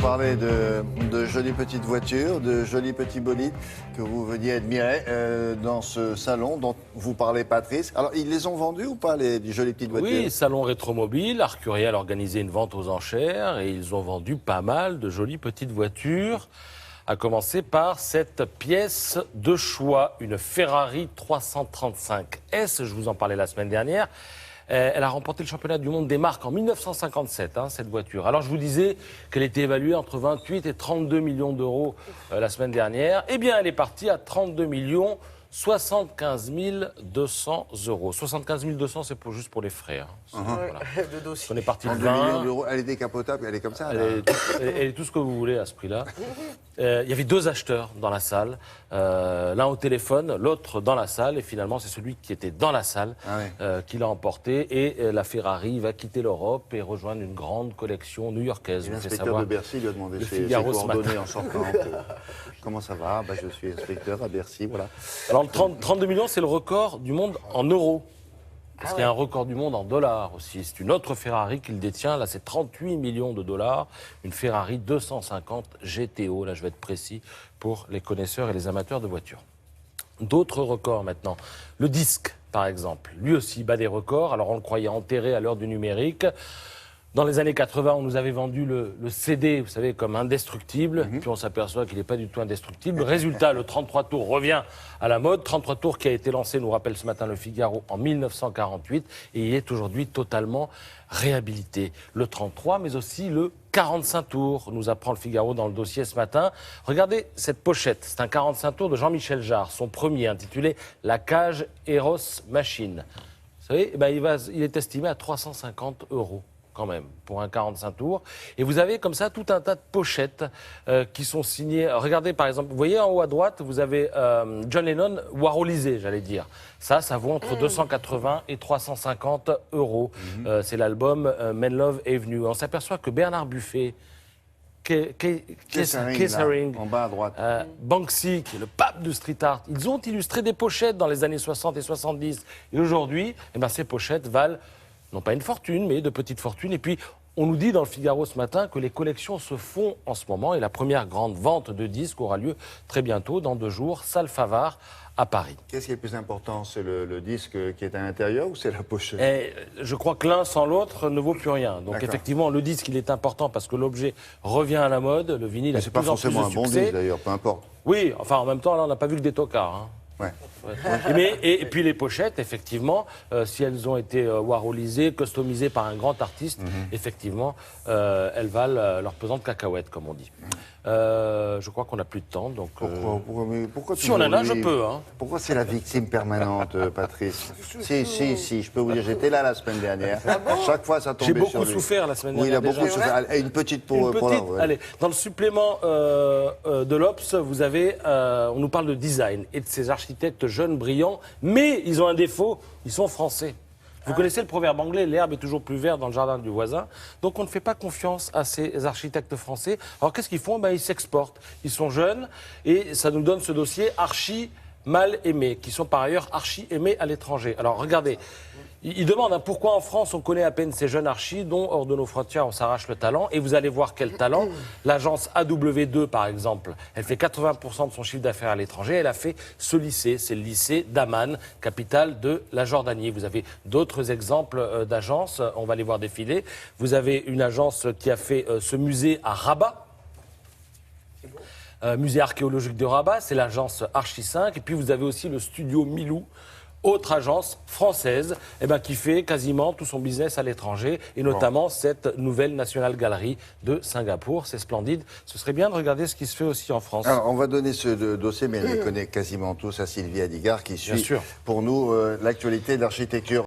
parler de jolies petites voitures, de jolis petits bolides que vous veniez admirer dans ce salon dont vous parlez, Patrice. Alors, ils les ont vendus ou pas, les jolies petites voitures? Oui, salon rétromobile, Arcurial a organisé une vente aux enchères et ils ont vendu pas mal de jolies petites voitures. À commencer par cette pièce de choix, une Ferrari 335S, je vous en parlais la semaine dernière. Elle a remporté le championnat du monde des marques en 1957, cette voiture. Alors je vous disais qu'elle était évaluée entre 28 et 32 millions d'euros la semaine dernière. Eh bien, elle est partie à 32 millions 75 200 euros. 75 200, c'est juste pour les frais. Voilà. De dossier. On est parti de 32 20. millions d'euros, elle est décapotable, elle est comme ça. Elle est tout ce que vous voulez à ce prix-là. Il y avait deux acheteurs dans la salle, l'un au téléphone, l'autre dans la salle, et finalement c'est celui qui était dans la salle qui l'a emporté, et la Ferrari va quitter l'Europe et rejoindre une grande collection new-yorkaise. L'inspecteur de Bercy lui a demandé ses coordonnées en sortant. Comment ça va? Je suis inspecteur à Bercy, voilà. Alors 32 millions, c'est le record du monde en euros. Parce qu'il y a un record du monde en dollars aussi. C'est une autre Ferrari qu'il détient. Là, c'est 38 millions de dollars. Une Ferrari 250 GTO. Là, je vais être précis pour les connaisseurs et les amateurs de voitures. D'autres records maintenant. Le disque, par exemple. Lui aussi bat des records. Alors, on le croyait enterré à l'heure du numérique. Dans les années 80, on nous avait vendu le CD, vous savez, comme indestructible. Puis on s'aperçoit qu'il n'est pas du tout indestructible. Résultat, le 33 tours revient à la mode. 33 tours qui a été lancé, nous rappelle ce matin le Figaro, en 1948. Et il est aujourd'hui totalement réhabilité. Le 33, mais aussi le 45 tours, nous apprend le Figaro dans le dossier ce matin. Regardez cette pochette. C'est un 45 tours de Jean-Michel Jarre, son premier, intitulé « La cage Eros Machine ». Vous savez, il est estimé à 350 euros. Quand même, pour un 45 tours. Et vous avez comme ça tout un tas de pochettes qui sont signées. Regardez par exemple, vous voyez en haut à droite, vous avez John Lennon Warholisé, j'allais dire. Ça vaut entre 280 et 350 euros. C'est l'album Men Love Avenue. On s'aperçoit que Bernard Buffet, Kessering, en bas à droite. Banksy, qui est le pape du street art, ils ont illustré des pochettes dans les années 60 et 70. Et aujourd'hui, ces pochettes valent non pas une fortune, mais de petites fortunes. Et puis, on nous dit dans le Figaro ce matin que les collections se font en ce moment et la première grande vente de disques aura lieu très bientôt, dans 2 jours, salle Favart à Paris. Qu'est-ce qui est le plus important? C'est le disque qui est à l'intérieur ou c'est la pochette? Je crois que l'un sans l'autre ne vaut plus rien. Donc effectivement, le disque, il est important parce que l'objet revient à la mode. Le vinyle a de plus en plus de succès. C'est pas forcément un bon disque d'ailleurs, peu importe. Oui, enfin en même temps, là, on n'a pas vu que des tocards. Et puis les pochettes, effectivement, si elles ont été warholisées, customisées par un grand artiste, effectivement, elles valent leur pesant de cacahuètes, comme on dit. Je crois qu'on n'a plus de temps, donc... Pourquoi si on en a, je peux. Pourquoi c'est la victime permanente, Patrice? Si, je peux vous dire, j'étais là la semaine dernière. Chaque fois, ça tombait sur lui. J'ai beaucoup souffert la semaine dernière. Oui, il a beaucoup souffert. Une petite pour allez, dans le supplément de l'Obs, vous avez, on nous parle de design et de ces architectes jeunes, brillants, mais ils ont un défaut, ils sont français. Vous connaissez le proverbe anglais, l'herbe est toujours plus verte dans le jardin du voisin. Donc on ne fait pas confiance à ces architectes français. Alors qu'est-ce qu'ils font? Ils s'exportent. Ils sont jeunes et ça nous donne ce dossier archi mal aimés, qui sont par ailleurs archi aimés à l'étranger. Alors regardez, ils demandent pourquoi en France on connaît à peine ces jeunes archis dont hors de nos frontières on s'arrache le talent. Et vous allez voir quel talent. L'agence AW2 par exemple, elle fait 80% de son chiffre d'affaires à l'étranger. Elle a fait ce lycée, c'est le lycée d'Amman, capitale de la Jordanie. Vous avez d'autres exemples d'agences, on va les voir défiler. Vous avez une agence qui a fait ce musée à Rabat. Musée archéologique de Rabat, c'est l'agence Archi 5. Et puis vous avez aussi le studio Milou, autre agence française qui fait quasiment tout son business à l'étranger, et notamment cette nouvelle National Gallery de Singapour. C'est splendide. Ce serait bien de regarder ce qui se fait aussi en France. Alors, on va donner ce dossier, mais elle les connaît quasiment tous, à Sylvie Adigard, qui suit pour nous l'actualité de l'architecture.